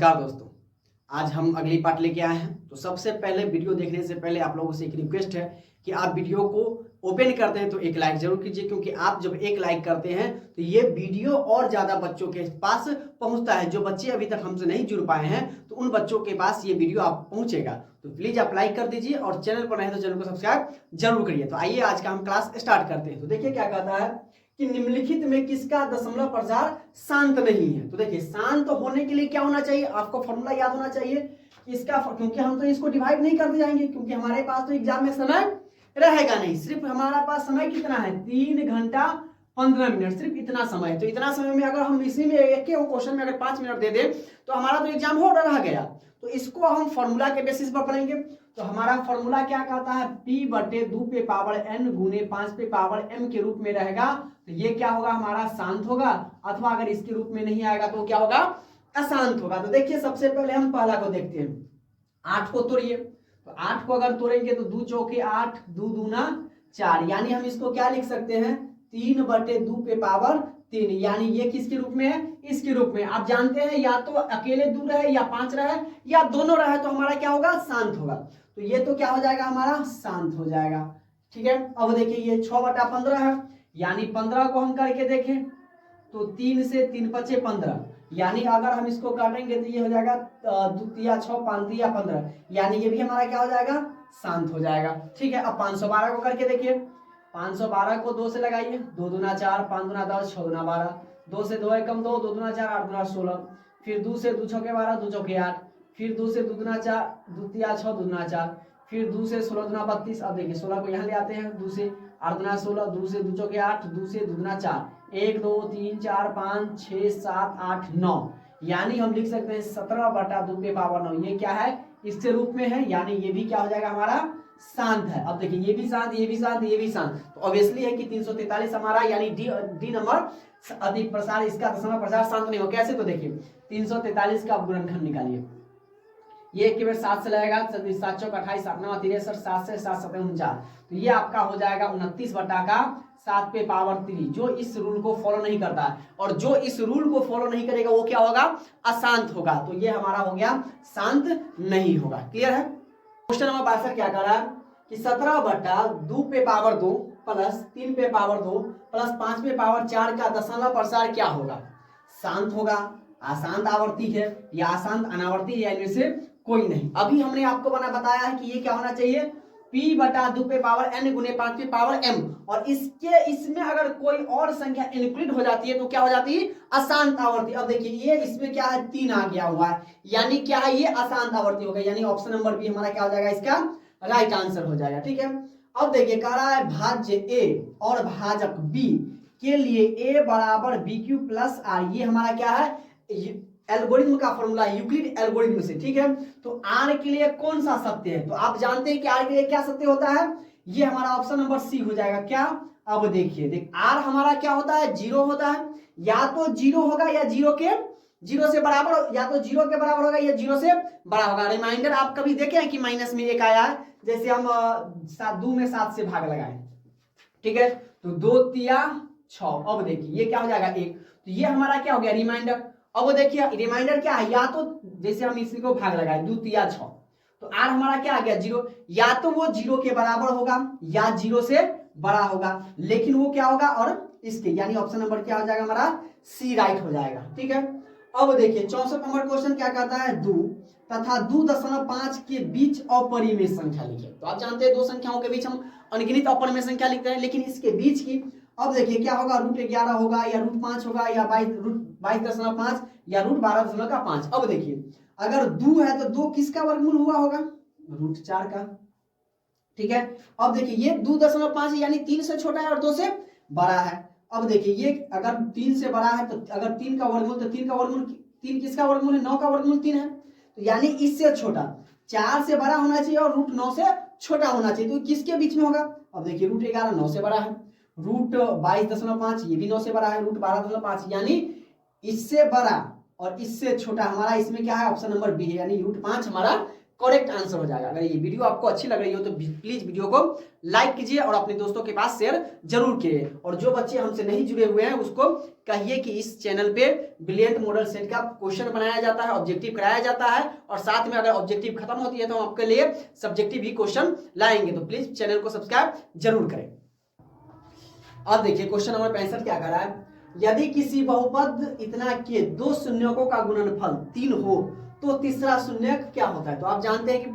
नमस्कार दोस्तों, आज हम अगली पार्ट लेके आए हैं। तो सबसे पहले वीडियो देखने से पहले आप लोगों से एक रिक्वेस्ट है कि आप वीडियो को ओपन करते हैं तो एक लाइक जरूर कीजिए, क्योंकि आप जब एक लाइक करते हैं तो ये वीडियो और ज़्यादा बच्चों के पास पहुंचता है। जो बच्चे अभी तक हमसे नहीं जुड़ पाए हैं तो उन बच्चों के पास ये वीडियो आप पहुंचेगा। तो प्लीज़ आप लाइक कर दीजिए और चैनल पर नहीं तो चैनल को सब्सक्राइब जरूर करिए। तो आइए आज का हम क्लास स्टार्ट करते हैं। तो देखिए क्या कहता है कि निम्नलिखित में किसका दशमलव प्रसार शांत नहीं है। तो देखिए शांत होने के लिए क्या होना चाहिए, आपको फॉर्मूला याद होना चाहिए इसका, क्योंकि हम तो इसको डिवाइड नहीं करते जाएंगे, क्योंकि हमारे पास तो एग्जाम में समय रहेगा नहीं। सिर्फ हमारा पास समय कितना है, 3 घंटा 15 मिनट, सिर्फ इतना समय है। तो इतना समय में अगर हम इसी में एक क्वेश्चन में अगर 5 मिनट दे दें तो हमारा तो एग्जाम हो रह गया। तो इसको हम फॉर्मूला के बेसिस पर पढ़ेंगे। तो हमारा फॉर्मूला क्या कहता है, p बटे 2 पे पावर n गुने 5 पे पावर m के रूप में रहेगा। तो ये क्या होगा, हमारा शांत होगा, अथवा अगर इसके रूप में नहीं आएगा तो क्या होगा, अशांत होगा। तो देखिए सबसे पहले हम पहला को देखते हैं, 8 को तोड़िए। तो 8 को अगर तोड़ेंगे तो 2 चौके 8, 2 दूना 4, यानी हम इसको क्या लिख सकते हैं, 3 बटे 2 पे पावर 3, यानी ये किसके रूप में है, इसके रूप में। आप जानते हैं या तो अकेले 2 रहे या 5 रहे या दोनों रहे तो हमारा क्या होगा, शांत होगा। तो ये तो क्या हो जाएगा, हमारा शांत हो जाएगा। ठीक है, अब देखिए ये 6 बटा 15 है, यानी 15 को हम करके देखें तो 3 से 3 पचे 15, यानी अगर हम इसको करेंगे तो ये हो जाएगा 2 तिया 6 5 तिया 15, यानी ये भी हमारा क्या हो जाएगा, शांत हो जाएगा। ठीक है, अब 512 को करके देखिए। 512 को 2 से लगाइए, 2 दूना 4, 5 दूना 10, 6 दूना 12, 2 से 2 एकम 2, 2 दूना 4, 8 दूना 16, फिर 2 से 2 छके 12, 2 चौके 8, फिर 2 से 2 दूना 4, 2 तिया 6, 2 दूना 4, फिर 2 से 16 दूना 32। अब देखिए 16 को यहाँ ले आते हैं, 2 से 8 दूना 16, 2 से 2 चौके 8, 2 से 2 दूना 4, 1 2 3 4 5 6 7 8 9, यानी हम लिख सकते हैं 17 बटा 2 पे पावर 9। ये क्या है, इसके रूप में है, यानी ये भी क्या हो जाएगा, हमारा शांत है। अब देखिए ये भी शांत, ये भी शांत, ये भी शांत। तो ऑब्वियसली है कि 343 हमारा, यानी डी नंबर अधिक प्रसार, इसका दशमलव प्रसार शांत नहीं हो। कैसे, तो देखिए 343 का गुणनखंड निकालिए। ये एक के बार 7 से लगेगा, 7 चौक 28, 7 9 63, 7 से 7 7 49, तो ये आपका हो जाएगा 29 बटा का 7 पे पावर 3। जो इस रूल को फॉलो नहीं करता है और जो इस रूल को फॉलो नहीं करेगा वो क्या होगा, अशांत होगा। तो ये हमारा हो गया, शांत नहीं होगा। क्लियर है। क्वेश्चन नंबर 62 क्या कर रहा है कि 17 बटा 2 पे पावर 2 प्लस 3 पे पावर 2 प्लस 5 पे पावर 4 का दशमलव प्रसार क्या होगा, शांत होगा, अशांत आवर्ती है या अशांत अनावर्ती है, इनमें से कोई नहीं। अभी हमने आपको बताया है कि ये क्या होना चाहिए, p बटा 2 पे पावर n गुने 5 पे पावर m, और इसमें अगर कोई और संख्या इंक्लूड हो जाती है तो क्या हो जाती है, अशांत आवर्ती। अब देखिए ये इसमें क्या है, 3 आ गया हुआ है, यानी क्या है, ये अशांत आवर्ती हो गया, यानी ऑप्शन नंबर बी हमारा क्या हो जाएगा, इसका राइट आंसर हो जाएगा। ठीक है, अब देखिए कह रहा है भाज्य a और भाजक b के लिए a बराबर bq प्लस r, ये हमारा क्या है, एल्गोरिथम का फॉर्मूला, यूक्लिड एल्गोरिथम से। ठीक है, तो r के लिए कौन सा सत्य है, तो आप जानते हैं कि r के लिए क्या सत्य होता है, ये हमारा ऑप्शन नंबर सी हो जाएगा। क्या, अब देखिए r हमारा क्या होता है, 0 होता है, या तो 0 होगा या 0 से बराबर, या तो 0 के बराबर होगा या 0 से बड़ा होगा। रिमाइंडर आप कभी देखे हैं कि माइनस में 1 आया है, जैसे हम 2 में 7 से भाग लगाए। ठीक है, तो 2 तिया 6, अब देखिए ये क्या हो जाएगा 1, तो ये हमारा क्या हो गया, रिमाइंडर। अब देखिए रिमाइंडर क्या है, या तो जैसे हम इसी को भाग लगाए 2 तिया 6, तो r हमारा क्या आ गया 0, या तो वो 0 के बराबर होगा या 0 से बड़ा होगा, लेकिन वो क्या होगा और इसके, यानी ऑप्शन नंबर क्या हो जाएगा, हमारा सी राइट हो जाएगा। ठीक है, अब देखिए 64 नंबर क्वेश्चन क्या कहता है, 2 तथा 2.5 के बीच अपरिमेय संख्या लिखिए। तो आप जानते हैं दो संख्याओं के बीच हम अनगिनत अपरिमेय संख्या लिखते हैं, लेकिन इसके बीच की, अब देखिए क्या होगा, √11 होगा या √5 होगा या 22.5 या √12.5। अब देखिए अगर 2 है तो 2 किसका वर्गमूल हुआ होगा, √4 का। ठीक है, अब देखिए ये 2.5 यानी 3 से छोटा है और 2 से बड़ा है। अब देखिए ये अगर 3 से बड़ा है तो अगर 3 का वर्गमूल, तो 3 का वर्गमूल 3 किसका वर्गमूल है, 9 का वर्गमूल 3 है, तो यानी इससे छोटा 4 से बड़ा होना चाहिए और √9 से छोटा होना चाहिए, तो किसके बीच में होगा। अब देखिए √11 9 से बड़ा है, √22.5 ये भी 9 से बड़ा है, √12.5 यानी इससे बड़ा और इससे छोटा हमारा इसमें क्या है, ऑप्शन नंबर बी है, यानी √5 हमारा करेक्ट आंसर हो जाएगा। अगर ये वीडियो आपको अच्छी लग रही हो तो प्लीज वीडियो को लाइक कीजिए और अपने दोस्तों के पास शेयर जरूर कीजिए। और जो बच्चे हमसे नहीं जुड़े हुए हैं उसको कहिए कि इस चैनल पे ब्रिलियंट मॉडल सेट का क्वेश्चन बनाया जाता है, ऑब्जेक्टिव कराया जाता है, और साथ में अगर ऑब्जेक्टिव खत्म होती है तो हम आपके लिए सब्जेक्टिव भी क्वेश्चन लाएंगे। तो प्लीज चैनल को सब्सक्राइब जरूर करें। अब देखिए क्वेश्चन नंबर 65 क्या कर रहा है, यदि किसी बहुपद इतना के दो शून्यकों का गुणनफल 3 हो तो तीसरा शून्यक क्या होता है। तो आप जानते हैं कि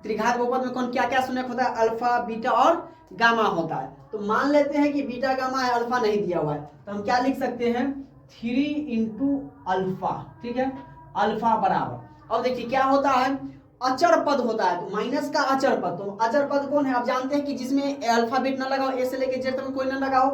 त्रिघात बहुपद में कौन क्या क्या शून्यक होता है, अल्फा बीटा और गामा होता है। तो मान लेते हैं कि बीटा गामा है, अल्फा नहीं दिया हुआ है, तो हम क्या लिख सकते हैं 3 इंटू अल्फा, ठीक है, अल्फा बराबर। अब देखिए क्या होता है, अचर पद होता है, तो माइनस का अचर पद। तो अचर पद कौन है, आप जानते हैं कि जिसमें अल्फाबेट ना लगाओ, ए से लेके जेड तक कोई ना लगाओ।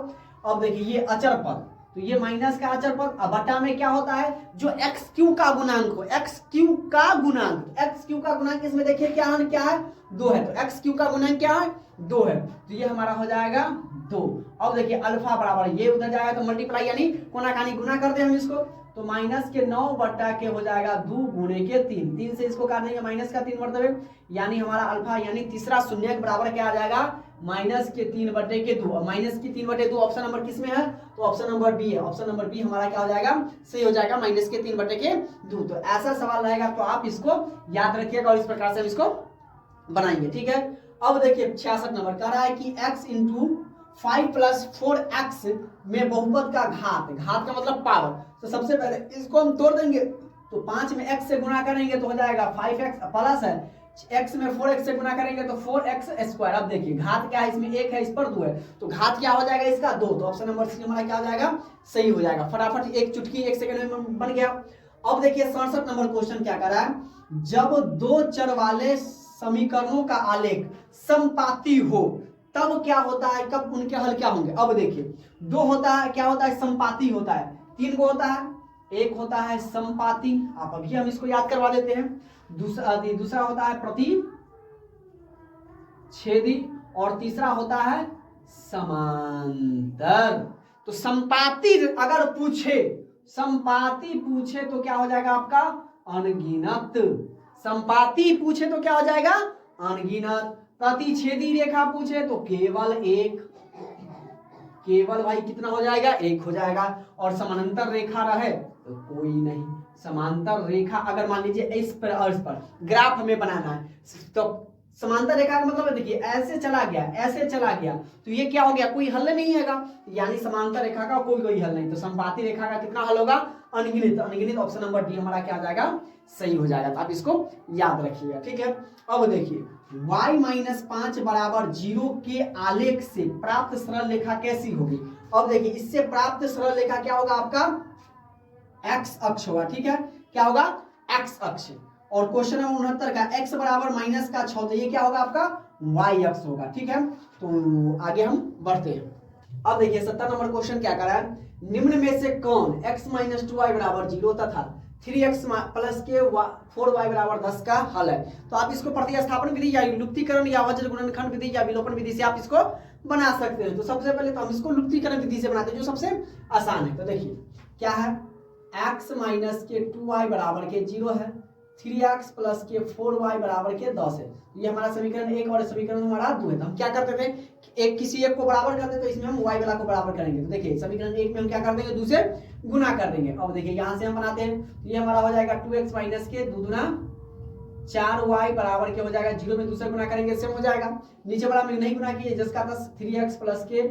अब देखिए ये अचर पद, तो ये माइनस का अचर पद। अब बटा में क्या होता है, जो एक्स क्यू का गुणांक हो, एक्स क्यू का गुणांक, एक्स क्यू का गुणांक इसमें देखिए क्या है 2 है, तो एक्स क्यू का गुणांक क्या है 2 है, तो ये हमारा हो जाएगा 2। अब देखिए अल्फा बराबर ये उधर जाएगा तो मल्टीप्लाई यानी कोना कानी गुना करते हैं हम इसको, तो माइनस के 9 बटा के हो जाएगा 2 गुणे के 3, 3 से इसको काट देंगे माइनस का 3 मरतबे, यानी हमारा अल्फा यानी तीसरा शून्यक बराबर क्या आ जाएगा माइनस के 3 बटे के 2। माइनस के 3 बटे 2 ऑप्शन नंबर किस में है, तो ऑप्शन नंबर बी है। ऑप्शन नंबर बी हमारा क्या हो जाएगा, सही हो जाएगा, माइनस के 3 बटे के 2। तो ऐसा सवाल रहेगा तो आप इसको याद रखिएगा और इस प्रकार से हम इसको बनाएंगे, ठीक है। अब देखिए 66 नंबर कह रहा है कि x इंटू 5 प्लस 4x में बहुपद का घात, घात का मतलब पावर। तो सबसे पहले इसको हम तोड़ देंगे, तो 5 में x से गुणा करेंगे तो हो जाएगा 5x प्लस है x में 4x से गुणा करेंगे तो 4x स्क्वायर। अब देखिए घात क्या है, इसमें 1 है, इस पर 2 है, तो घात क्या हो जाएगा इसका 2। तो ऑप्शन नंबर सी हमारा क्या हो जाएगा, सही हो जाएगा। फटाफट एक चुटकी 1 सेकंड में बन गया। अब देखिए 67 नंबर क्वेश्चन क्या कर रहा है, जब दो चर वाले समीकरणों का आलेख समपाती हो तब क्या होता है, कब उनके हल क्या होंगे। अब देखिए 2 होता है, क्या होता है समपाती होता है, 3 को होता है, एक होता है समपाती, आप अभी हम इसको याद करवा देते हैं। दूसरा होता है प्रतिच्छेदी और तीसरा होता है समांतर। तो समपाती अगर पूछे, समपाती पूछे तो क्या हो जाएगा आपका अनगिनत, संपाती पूछे तो क्या हो जाएगा अनगिनत, प्रतिच्छेदी रेखा पूछे तो केवल एक, केवल भाई कितना हो जाएगा 1 हो जाएगा, और समांतर रेखा रहे तो कोई नहीं। समांतर रेखा अगर मान लीजिए इस पर और इस पर ग्राफ हमें बनाना है, तो समांतर रेखा का मतलब देखिए ऐसे चला गया, ऐसे चला गया, तो ये क्या हो गया, कोई हल नहीं है, यानी समांतर रेखा का कोई हल नहीं। तो संपाती रेखा का कितना हल होगा अनगिनत, अनगिनत। ऑप्शन नंबर डी हमारा क्या आ जाएगा, सही हो जाएगा। तो आप इसको याद रखिएगा, ठीक है। अब देखिए y-5 बराबर 0 के आलेख से प्राप्त सरल रेखा कैसी होगी। अब देखिए इससे प्राप्त सरल रेखा क्या होगा, आपका x अक्ष होगा, ठीक है, क्या होगा x अक्ष। और क्वेश्चन नंबर 69 का x बराबर माइनस का 6, तो ये क्या होगा आपका y अक्ष होगा, ठीक है। तो आगे हम बढ़ते हैं। अब देखिए 70 नंबर क्वेश्चन क्या कर रहा है, निम्न में से कौन x - 2y बराबर 0 तथा 3x प्लस के 4y बराबर 10 का हल है। तो आप इसको प्रतिस्थापन विधि या लुप्तीकरण या अवचर गुणनखंड विधि या विलोपन विधि से आप इसको बना सकते हैं। तो सबसे पहले तो हम इसको लुप्तीकरण विधि से बनाते हैं जो सबसे आसान है। तो देखिए क्या है, x माइनस के 2y बराबर के 0 है, 3x प्लस के 4y बराबर के 10 है। ये हमारा समीकरण 1 और समीकरण हमारा 2 है। तो हम क्या करते थे, एक किसी एक को बराबर करते, तो इसमें हम y वाला को बराबर करेंगे। तो देखिए समीकरण 1 में हम क्या कर देंगे, 2 से गुना कर देंगे। अब देखिए यहाँ से हम बनाते हैं, तो ये हमारा हो जाएगा 2x माइनस के 2 दूना 4y बराबर के हो जाएगा 0 में दूसरा गुना करेंगे सेम हो जाएगा। नीचे वाला में नहीं गुना किए, जिसका 10 3x प्लस के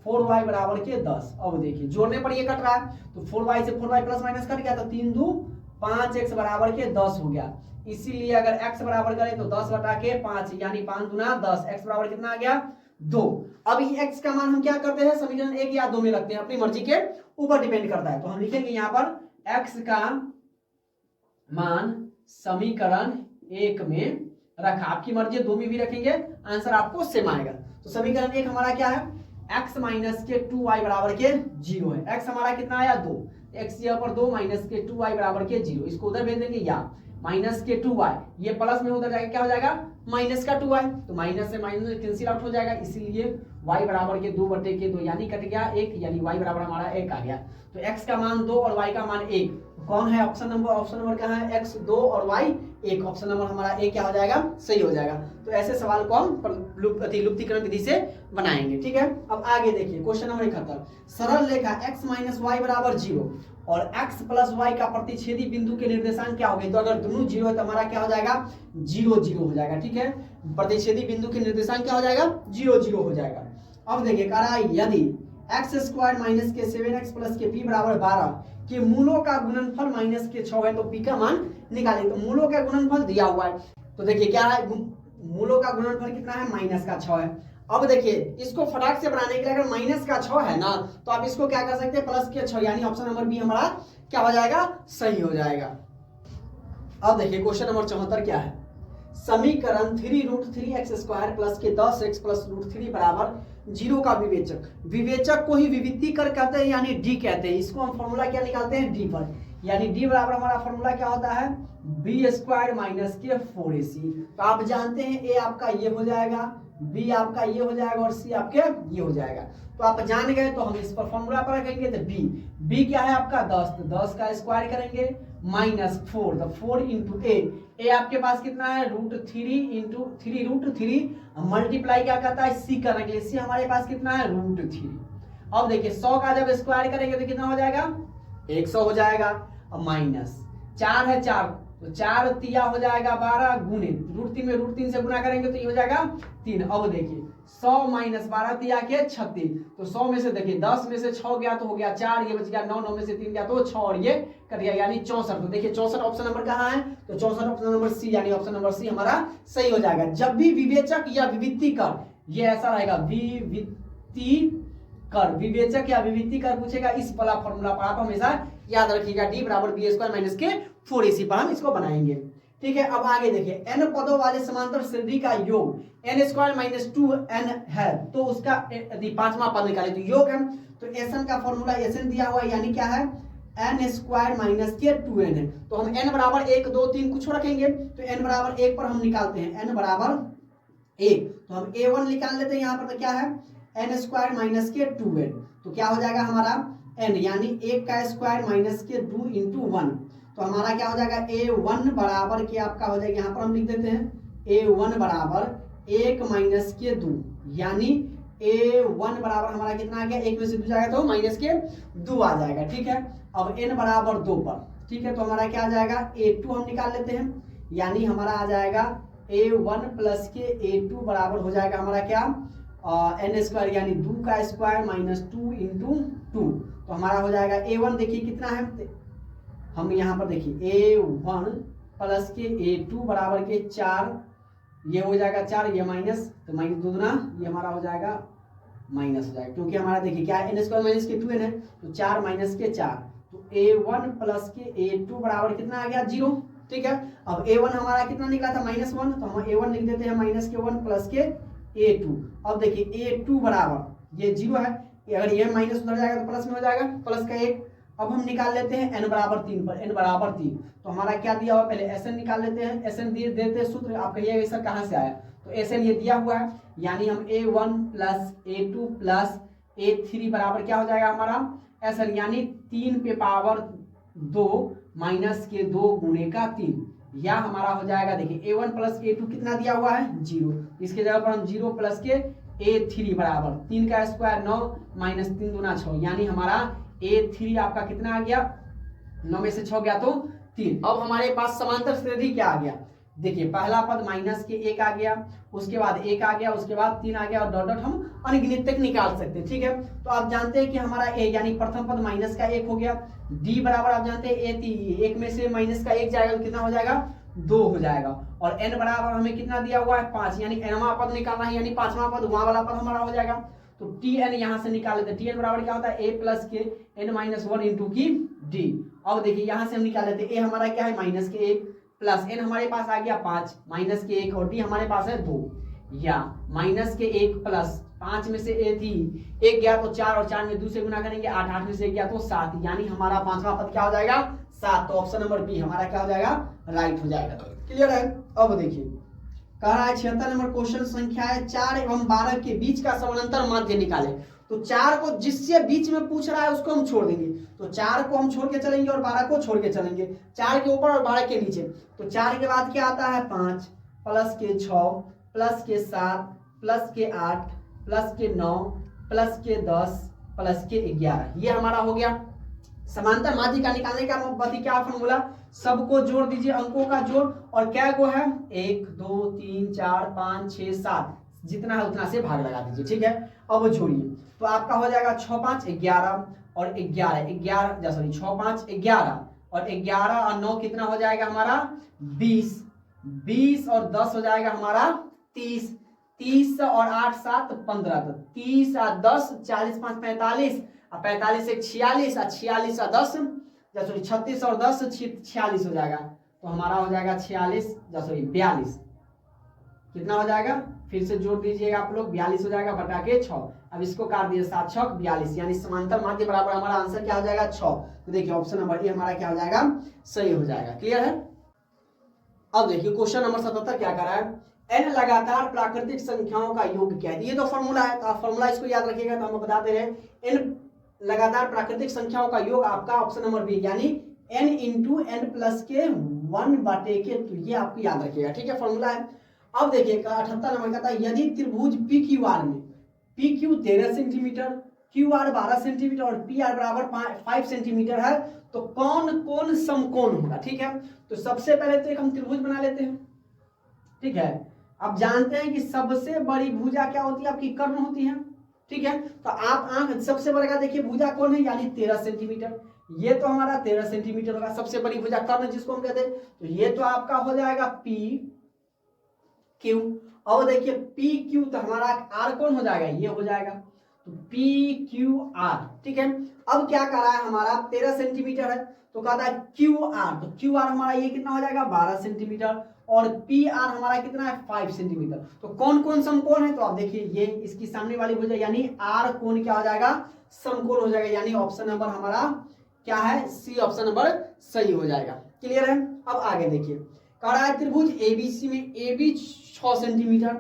4y बराबर के 10। अब देखिए जोड़ने पर ये कट रहा है, तो 4y से 4y प्लस माइनस कट गया, तो 3 2 5x बराबर के 10 हो गया। इसीलिए अगर x बराबर करें तो 10 बटा के 5 यानी 5 दूना 10, x बराबर कितना आ गया 2। अब ये x का मान हम क्या करते हैं, समीकरण 1 या 2 में रखते हैं, अपनी मर्जी के ऊपर डिपेंड करता है। तो हम लिखेंगे यहाँ पर x का मान समीकरण 1 में रखा, आपकी मर्जी 2 में भी रखेंगे, आंसर आपको सेम आएगा। तो समीकरण 1 हमारा क्या है, x माइनस के 2y बराबर के 0 है। x हमारा कितना आया 2, x यहाँ पर 2 माइनस के 2y बराबर के 0, इसको उधर भेज देंगे, या माइनस के 2y ये प्लस में उधर जाएगा, क्या हो जाएगा माइनस का 2y, तो माइनस से माइनस कैंसिल आउट हो जाएगा, इसीलिए y बराबर के 2 बटे के 2 यानी कट गया 1, यानी y बराबर हमारा 1 आ गया। तो x का मान 2 और y का मान 1, कौन है ऑप्शन नंबर क्या है, x 2 और y 1। ऑप्शन नंबर हमारा ए क्या हो जाएगा, सही हो जाएगा। तो ऐसे सवाल को हम लुप्तीकरण विधि से बनाएंगे, ठीक है। अब आगे देखिए क्वेश्चन नंबर 71, सरल रेखा x माइनस वाई बराबर 0 और x प्लस वाई का प्रतिच्छेदी बिंदु के निर्देशांक क्या होंगे। तो अगर दोनों 0 है तो हमारा क्या हो जाएगा, 0 0 हो जाएगा, ठीक है। प्रतिच्छेदी बिंदु के निर्देशांक क्या हो जाएगा, 0 0 हो जाएगा। अब देखिए कह रहा है यदि एक्स स्क्वायर माइनस के 7x प्लस के p बराबर 12 के मूलों का गुणनफल माइनस के 6 है तो p का मान निकालें। तो मूलों का गुणनफल दिया हुआ है, तो देखिए क्या है, मूलों का गुणनफल कितना है, माइनस का 6 है। अब देखिए इसको फटाक से बनाने के लिए अगर माइनस का 6 है ना, तो आप इसको क्या कर सकते हैं, प्लस के 6, यानी ऑप्शन नंबर बी हमारा क्या हो जाएगा, सही हो जाएगा। अब देखिए क्वेश्चन नंबर 74 क्या है, समीकरण 3√3x² प्लस के 10x प्लस √3 बराबर 0 का विवेचक को ही विविक्ति कर कहते हैं, यानी डी कहते हैं। इसको हम फॉर्मूला क्या निकालते हैं, डी पर, यानी डी बराबर हमारा फॉर्मूला क्या होता है, b² माइनस के 4ac। तो आप जानते हैं ए आपका ये हो जाएगा, बी आपका ये हो जाएगा और सी आपके ये हो जाएगा। तो आप जान गए, तो हम इस पर फॉर्मूला पर रखेंगे। तो बी क्या है आपका 10, तो 10 का स्क्वायर करेंगे माइनस 4, तो 4 इंटू ए आपके पास कितना है, √3 इंटू 3√3 मल्टीप्लाई क्या करता है, सी करने के लिए, सी हमारे पास कितना है, √3। अब देखिए 100 का जब स्क्वायर करेंगे तो कितना हो जाएगा, 100 हो जाएगा। अब माइनस 4 है 4, तो 4 तिया हो जाएगा 12 गुने √3 में √3 से गुना करेंगे तो ये हो जाएगा 3। अब देखिए 100 माइनस 12 तिया के 36, तो 100 में से देखिए 10 में से 6 गया तो हो गया 4, ये बच गया 9, 9 में से 3 गया तो 6 और ये कर दिया, यानी 64। तो देखिए 64 ऑप्शन नंबर कहाँ है, तो 64 ऑप्शन नंबर सी, यानी ऑप्शन नंबर सी हमारा सही हो जाएगा। जब भी विवेचक या विविक्ति कर, ये ऐसा रहेगा, विवेचक या विविक्ति कर पूछेगा, इस वाला फॉर्मूला पर आप हमेशा याद रखिएगा, डी बराबर b² माइनस के 4ac पर हम इसको बनाएंगे, ठीक है। अब आगे देखिए n पदों वाले समांतर श्रेणी का योग n² माइनस 2n है, तो उसका पांचवा पद निकाले, तो योग है, तो एसएन का फॉर्मूला एसएन दिया हुआ है, यानी क्या है, n² माइनस के 2n है। तो हम n बराबर 1 2 3 कुछ रखेंगे, तो n बराबर 1 पर हम निकालते हैं, n बराबर 1, तो हम a1 निकाल लेते हैं यहाँ पर, तो क्या है n² माइनस के 2n, तो क्या हो जाएगा हमारा n, यानी 1 का स्क्वायर माइनस के 2 इंटू 1, तो हमारा क्या हो जाएगा, a1 बराबर के आपका हो जाएगा, यहाँ पर हम लिख देते हैं a1 बराबर 1 माइनस के 2, यानी a1 बराबर हमारा कितना आ गया, 1 में से 2 जाएगा तो माइनस के 2 आ जाएगा, ठीक है। अब n बराबर 2 पर, ठीक है, तो हमारा क्या आ जाएगा, a2 हम निकाल लेते हैं, यानी हमारा आ जाएगा a1 प्लस के a2 बराबर हो जाएगा हमारा क्या, n², यानी 2 का स्क्वायर माइनस 2 इंटू 2, तो हमारा हो जाएगा a1 देखिए कितना है, हम यहाँ पर देखिए a1 प्लस के a2 बराबर के 4, ये हो जाएगा 4, ये माइनस, तो माइनस 2 गुना ये हमारा हो जाएगा माइनस हो जाएगा, क्योंकि हमारा देखिए क्या है, n² माइनस के 2n है, तो 4 माइनस के 4, तो a1 प्लस के a2 बराबर कितना आ गया, 0, ठीक है। अब a1 हमारा कितना निकला था, -1, तो हम a1 लिख देते हैं माइनस के 1 प्लस के a2। अब देखिए a2 बराबर ये 0 है, अगर ये माइनस उधर जाएगा तो प्लस में हो जाएगा, प्लस का 1। अब हम निकाल लेते हैं n बराबर 3 पर, n बराबर 3, तो हमारा क्या दिया हुआ, पहले एसएन निकाल लेते हैं, एसएन दिए देते सूत्र, आप कहिएगा सर कहाँ से आया, तो एसएन ये दिया हुआ है, यानी हम a1 plus a2 plus a3 बराबर क्या हो जाएगा हमारा एसएन, यानी 3 पे पावर 2 माइनस के 2 गुणे का 3, या हमारा हो जाएगा देखिए a1 प्लस a2 कितना दिया हुआ है, 0, इसके जगह पर हम 0 प्लस के a3 बराबर 3 का स्क्वायर 9 माइनस 3 दूना 6, यानी हमारा a3 आपका कितना आ गया, 9 में से 6 गया तो 3। अब हमारे पास समांतर श्रेणी क्या आ गया, देखिए पहला पद माइनस के 1 आ गया, उसके बाद 1 आ गया, उसके बाद 3 आ गया, और डॉट डॉट हम अनगिनत तक निकाल सकते हैं, ठीक है। तो आप जानते हैं कि हमारा a, यानी प्रथम पद माइनस का 1 हो गया, d बराबर आप जानते हैं a 1 में से माइनस का 1 जाएगा तो कितना हो जाएगा, 2 हो जाएगा, और n बराबर हमें कितना दिया हुआ है, 5, यानी nवां पद निकालना है, यानी 5वां पद वहां वाला पद हमारा हो जाएगा, तो tn यहाँ से निकाल लेते हैं, tn बराबर क्या होता है, a प्लस के n-1 इंटू की d। अब देखिए यहाँ से हम निकाल लेते हैं, a हमारा क्या है माइनस के 1 प्लस n हमारे पास आ गया 5 माइनस के 1, और d हमारे पास है 2, या माइनस के 1 प्लस 5 में से 1 गया तो 4, और 4 में 2 से गुना करेंगे 8, 8 में से 1 गया तो 7, यानी हमारा 5वां पद क्या हो जाएगा, 7, तो ऑप्शन नंबर बी हमारा क्या हो जाएगा, राइट हो जाएगा। क्लियर है। अब देखिए कह रहा है 76 नंबर क्वेश्चन, संख्या है 4 एवं 12 के बीच का समानांतर माध्य निकाले। तो 4 को जिससे बीच में पूछ रहा है उसको हम छोड़ देंगे, तो 4 को हम छोड़ के चलेंगे और 12 को छोड़ के चलेंगे, 4 के ऊपर और 12 के नीचे। तो 4 के बाद क्या आता है 5 प्लस के 6 प्लस के 7 प्लस के 8 प्लस के 9 प्लस के 10 प्लस के 11, ये हमारा हो गया समांतर माध्य का निकालने का क्या फॉर्मूला, सबको जोड़ दीजिए, अंकों का जोड़, और क्या को है 1 2 3 4 5 6 7, जितना है उतना से भाग लगा दीजिए, ठीक है। अब जोड़िए तो आपका हो जाएगा 6 5 11 और 11 सॉरी 6 5 11 और 11 और 9 कितना हो जाएगा हमारा 20 और 10 हो जाएगा हमारा 30 और 8 7 15, तो 30 और 10 40 5 45 और 45 से 46 और 46 और 10 सॉरी 36 और 10 46 हो जाएगा, तो हमारा हो जाएगा 42, कितना हो जाएगा फिर से जोड़ दीजिएगा आप लोग, 42 हो जाएगा बटा के 6। अब इसको काट दिए 7 6 42, यानी समांतर माध्य बराबर हमारा आंसर क्या हो जाएगा 6। तो देखिए ऑप्शन नंबर ए हमारा क्या हो जाएगा सही हो जाएगा। क्लियर है। अब देखिए क्वेश्चन नंबर 77 क्या कर रहा है, n लगातार प्राकृतिक संख्याओं का योग क्या है। ये तो फॉर्मूला है, तो आप फॉर्मूला इसको याद रखिएगा, तो हम बताते रहे n लगातार प्राकृतिक संख्याओं का योग आपका ऑप्शन नंबर बी, यानी n इंटू एन प्लस के 1 बाटे के, तो ये आपको याद रखिएगा, ठीक है, फॉर्मूला है। अब देखिए 78 नंबर कहता है यदि त्रिभुज पी क्यू आर में P Q 13 centimetre, Q R 12 centimetre और पी आर बराबर 5 सेंटीमीटर है, तो कौन कौन समकोण होगा। ठीक है, तो सबसे पहले तो एक हम त्रिभुज बना लेते हैं। ठीक है, अब जानते हैं कि सबसे बड़ी भुजा क्या होती है, आपकी कर्ण होती है। ठीक है, तो आप आंख सबसे बड़ा देखिए भुजा कौन है, यानी 13 सेंटीमीटर। ये तो हमारा 13 सेंटीमीटर होगा, सबसे बड़ी भुजा कर्ण जिसको हम कहते हैं। तो ये तो आपका हो जाएगा पी क्यू। और देखिए पी क्यू तो हमारा आर कौन हो जाएगा, ये हो जाएगा, तो पी क्यू आर। ठीक है, अब क्या कर रहा है हमारा 13 सेंटीमीटर है, तो कहता है क्यू आर, तो क्यू आर हमारा ये कितना हो जाएगा 12 सेंटीमीटर, और पी आर हमारा कितना है 5 सेंटीमीटर। तो कौन कौन समकोण है, तो आप देखिए ये इसकी सामने वाली भुजा यानी आर कोण क्या हो जाएगा, समकोण हो जाएगा, यानी ऑप्शन नंबर हमारा क्या है, सी ऑप्शन नंबर सही हो जाएगा। क्लियर है। अब आगे देखिए, कह रहा है त्रिभुज एबीसी में AB 6 सेंटीमीटर,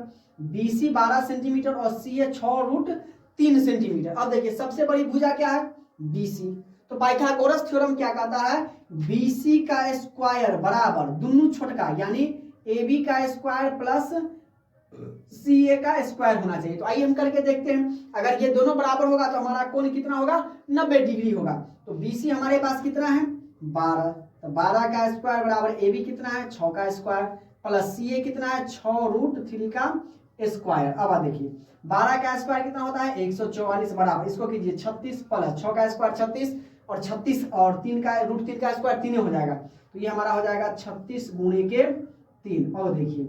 BC 12 सेंटीमीटर और CA 6√3 सेंटीमीटर। अब देखिए सबसे बड़ी भुजा क्या है, BC। तो पाइथागोरस थ्योरम क्या कहता है, BC का स्क्वायर बराबर दोनों छोटका यानी AB का स्क्वायर प्लस CA का स्क्वायर होना चाहिए। तो आइए हम करके देखते हैं, अगर ये दोनों बराबर होगा तो हमारा कोण कितना होगा, 90 डिग्री होगा। तो BC हमारे पास कितना है 12, तो 12 का स्क्वायर बराबर AB कितना है 6 का स्क्वायर प्लस CA कितना है 6√3 का स्क्वायर। अब देखिए 12 का स्क्वायर कितना होता है 144 बराबर, इसको कीजिए 36 प्लस 6 का स्क्वायर 36 और 36 और 3 का √3 का स्क्वायर 3 हो जाएगा, तो ये हमारा हो जाएगा 36 गुणे के 3। और देखिए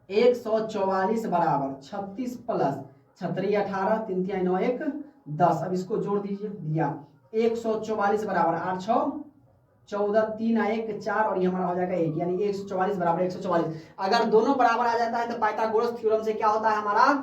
144 बराबर 36 प्लस 36 18 3 3 9 1 10। अब इसको जोड़ दीजिए, दिया 144 बराबर 8 6 14 3 1 4 और ये हमारा हो जाएगा 1, यानी 144 बराबर 144। अगर दोनों बराबर आ जाता है तो पाइथागोरस थ्योरम से क्या होता है, हमारा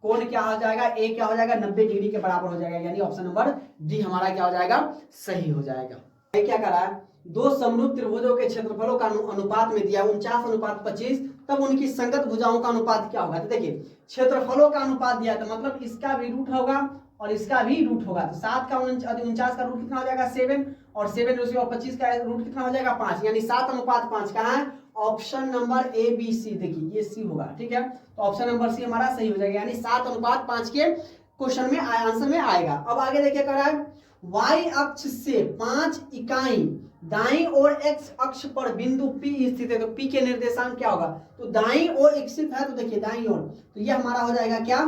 कोण क्या हो जाएगा, ए क्या हो जाएगा 90 डिग्री के बराबर हो जाएगा, यानी ऑप्शन नंबर डी हमारा क्या हो जाएगा, सही हो जाएगा। ये क्या करा है, दो समरूप त्रिभुजों के क्षेत्रफलों का अनुपात में दिया 49:25, तब उनकी संगत भुजाओं का अनुपात क्या होगा। तो देखिए क्षेत्रफलों का अनुपात दिया तो मतलब इसका भी रूट होगा और इसका भी रूट होगा, तो 7 का 49 का रूट कितना हो जाएगा 7, और 7 और 25 का रूट कितना हो जाएगा 5, यानी 7:5 कहाँ है, option number A B C. देखिए ये सी होगा। ठीक है, तो ऑप्शन नंबर सी हमारा सही हो जाएगा, यानी 7:5 के क्वेश्चन में आंसर में आएगा। अब आगे देखिए कर रहा है वाई अक्ष से 5 इकाई दाईं ओर एक्स अक्ष पर बिंदु P स्थित है, तो P के निर्देशांक क्या होगा, तो दाईं ओर स्थित है, तो देखिए दाईं ओर, तो ये हमारा हो जाएगा क्या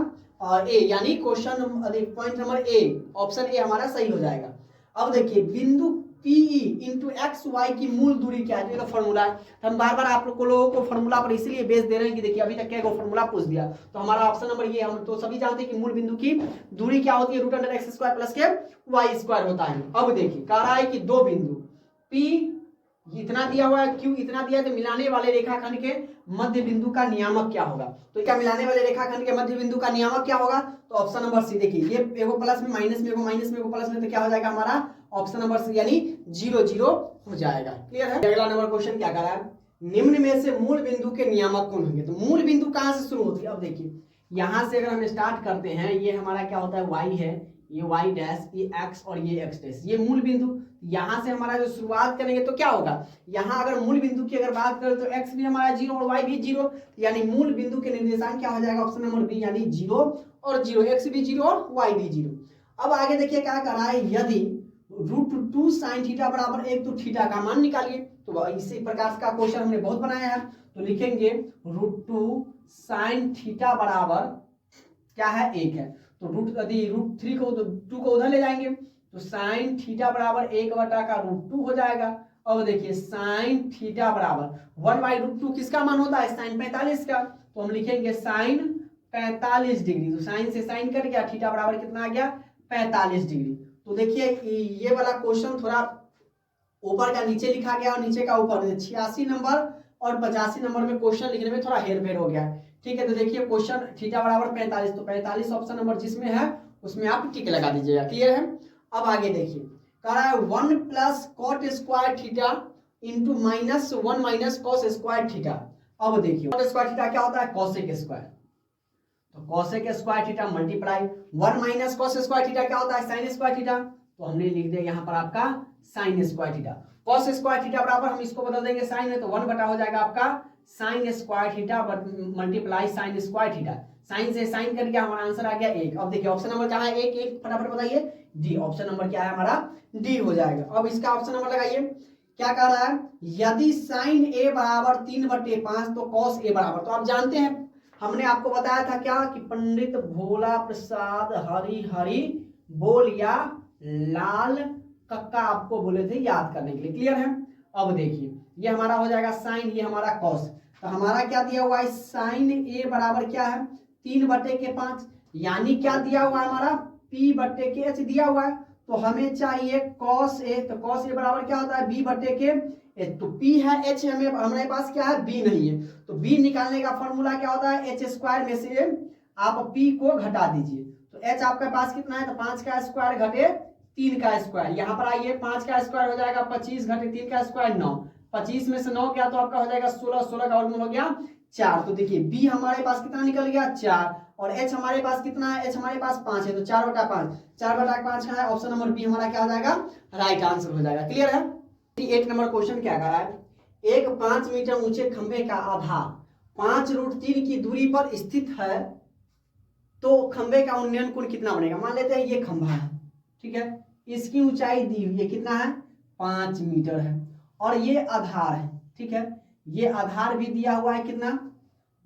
ए, यानी question point number A, option A हमारा सही हो जाएगा। अब देखिए बिंदु PE इंटू एक्स वाई की मूल दूरी क्या है, तो फॉर्मूला है। हम बार बार आप लोगों को फॉर्मूला पर इसलिए बेस दे रहे हैं कि देखिए अभी तक क्या फॉर्मूला पूछ दिया, तो हमारा ऑप्शन नंबर ये, हम तो सभी जानते हैं कि मूल बिंदु की दूरी क्या होती है, √x² प्लस के y² होता है। अब देखिए कह रहा है कि दो बिंदु P इतना दिया हुआ है, Q इतना दिया, तो मिलाने वाले रेखाखंड के मध्य बिंदु का नियामक क्या होगा, तो क्या मिलाने वाले रेखाखंड के मध्य बिंदु का नियामक क्या होगा, तो ऑप्शन नंबर सी। देखिए ये एगो प्लस में माइनस में, एगो माइनस में, एगो प्लस में, तो क्या हो जाएगा हमारा ऑप्शन नंबर सी, यानी 0 0 हो जाएगा। क्लियर है। अगला नंबर क्वेश्चन क्या कर रहा है, निम्न में से मूल बिंदु के नियामक कौन होंगे, तो मूल बिंदु कहां से शुरू होती है। अब देखिए यहाँ से अगर हम स्टार्ट करते हैं, ये हमारा क्या होता है y है, ये y डैश, ये x और ये x डैश, ये मूल बिंदु। यहाँ से हमारा जो शुरुआत करेंगे तो क्या होगा, यहाँ अगर मूल बिंदु की अगर बात करें तो x भी हमारा 0 और y भी 0, यानी मूल बिंदु के निर्देशांक क्या हो जाएगा, ऑप्शन नंबर बी, यानी 0 और 0, x भी 0 और y भी 0। अब आगे देखिए क्या कर रहा है, यदि √2 sin थीटा बराबर 1, तो थीटा का मान निकालिए। तो इसी प्रकार का क्वेश्चन हमने बहुत बनाया है, तो लिखेंगे √2 sin थीटा बराबर क्या है, 1 है, तो यदि √3 को 2 को उधर ले जाएंगे तो sin थीटा बराबर 1/√2 हो जाएगा। अब देखिए sin थीटा बराबर 1/√2 किसका मान होता है, sin 45 का, तो हम लिखेंगे sin 45 डिग्री। तो sin से sin कट गया, थीटा बराबर कितना आ गया, 45 डिग्री। तो देखिए ये वाला क्वेश्चन थोड़ा ऊपर का नीचे लिखा गया और नीचे का ऊपर, 86 नंबर और 85 नंबर में क्वेश्चन लिखने में थोड़ा हेरफेर हो गया। ठीक है, तो देखिए क्वेश्चन थीटा बराबर 45, तो 45 ऑप्शन नंबर जिसमें है उसमें आप टिक लगा दीजिएगा। क्लियर है। अब आगे देखिए कह रहा है 1 + cot square theta into -1 - cos square theta. अब देखिए cot स्क्वायर थीटा क्या होता है, cosec स्क्वायर, तो cosec square theta multiply 1 - cos square theta क्या होता है, sin स्क्वायर थीटा, तो हमने लिख दिया यहाँ पर आपका sin square theta. cos square theta बराबर हम इसको बदल देंगे sin है, तो 1 बटा हो जाएगा आपका sin square theta multiply sin square theta. Sine से साइन करके हमारा आंसर आ गया 1। अब देखिए ऑप्शन नंबर क्या है, 1 1 फटाफट बताइए, डी। ऑप्शन नंबर क्या है हमारा, डी हो जाएगा। अब इसका ऑप्शन नंबर लगाइए, क्या कह रहा है, यदि साइन a बराबर 3/5 तो कॉस a बराबर, तो आप जानते हैं हमने आपको बताया था क्या कि पंडित भोला प्रसाद हरि हरि बोल या लाल कक्का आपको बोले थे याद करने के लिए। क्लियर है। अब देखिए ये हमारा हो जाएगा साइन, ये हमारा कॉस, तो हमारा क्या दिया हुआ है, साइन a बराबर क्या है 3/5, यानी क्या दिया हुआ है हमारा p/h दिया हुआ है, तो हमें चाहिए cos a, तो cos a बराबर क्या होता है b/h, तो p है, h हमारे पास क्या है b नहीं है, तो b निकालने का फॉर्मूला क्या होता है, h² में से आप p को घटा दीजिए, तो h आपके पास कितना है, तो 5 का स्क्वायर घटे 3 का स्क्वायर, यहाँ पर आइए 5 का स्क्वायर हो जाएगा 25 घटे 3 का स्क्वायर 9, 25 में से 9 गया तो आपका हो जाएगा 16, 16 का वर्गमूल हो गया 4। तो देखिए b हमारे पास कितना निकल गया 4, और h हमारे पास कितना है, h हमारे पास 5 है, तो 4/5, 4/5 का है, ऑप्शन नंबर बी हमारा क्या हो जाएगा, राइट आंसर हो जाएगा। क्लियर है। 8 नंबर क्वेश्चन क्या कर रहा है, एक 5 मीटर ऊंचे खंभे का आधार 5√3 की दूरी पर स्थित है, तो खंभे का उन्नयन कोण कितना बनेगा। मान लेते हैं ये खंभा है, ठीक है, इसकी ऊंचाई दी हुई है कितना है 5 मीटर है, और ये आधार है, ठीक है, ये आधार भी दिया हुआ है कितना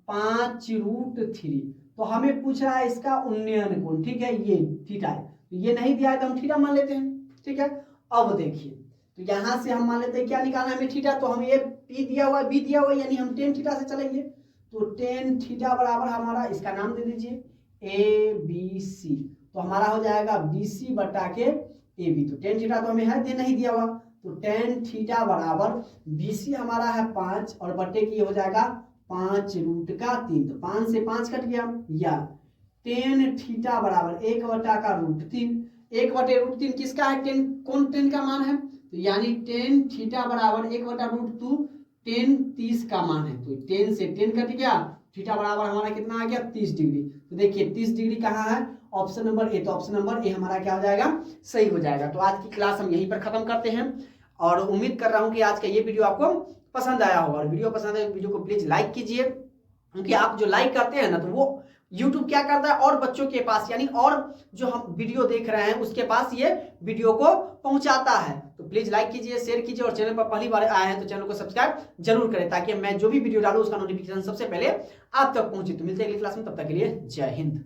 5√3, तो हमें पूछ रहा है इसका उन्नयन कोण, ठीक है, ये थीटा है, तो ये नहीं दिया है तो हम थीटा मान लेते हैं। ठीक है। अब देखिए तो यहां से हम मान लेते हैं क्या निकालना है हमें थीटा, तो हम ये p दिया हुआ है b दिया हुआ है, यानी हम tan थीटा से चलेंगे, तो tan थीटा बराबर हमारा इसका नाम दे दीजिए ABC, तो हमारा हो जाएगा BC बटा के AB, तो tan थीटा तो हमें है दे नहीं दिया हुआ, तो tan थीटा बराबर BC हमारा है 5 और बटे की हो जाएगा 5√3, तो 5 से 5 कट गया, या tan थीटा बराबर 1/√3, 1/√3 किसका है, tan कौन tan का मान है, तो यानी tan थीटा बराबर 1/√2 tan 30 का मान है, तो tan से tan कट गया, थीटा बराबर हमारा कितना आ गया 30 डिग्री। तो देखिए 30 डिग्री कहाँ है, ऑप्शन नंबर ए, तो ऑप्शन नंबर ए हमारा क्या हो जाएगा, सही हो जाएगा। तो आज की क्लास हम यहीं पर खत्म करते हैं, और उम्मीद कर रहा हूं कि आज का ये वीडियो आपको पसंद आया होगा, और वीडियो पसंद है वीडियो को प्लीज लाइक कीजिए, क्योंकि आप जो लाइक करते हैं ना तो वो YouTube क्या करता है और बच्चों के पास, यानी और जो हम वीडियो देख रहे हैं उसके पास ये वीडियो को पहुंचाता है। तो प्लीज लाइक कीजिए, शेयर कीजिए, और चैनल पर पहली बार आए हैं तो चैनल को सब्सक्राइब जरूर करें, ताकि मैं जो भी वीडियो डालूं उसका नोटिफिकेशन सबसे पहले आप तक पहुंचे। तो मिलते हैं अगली क्लास में, तब तक के लिए जय हिंद।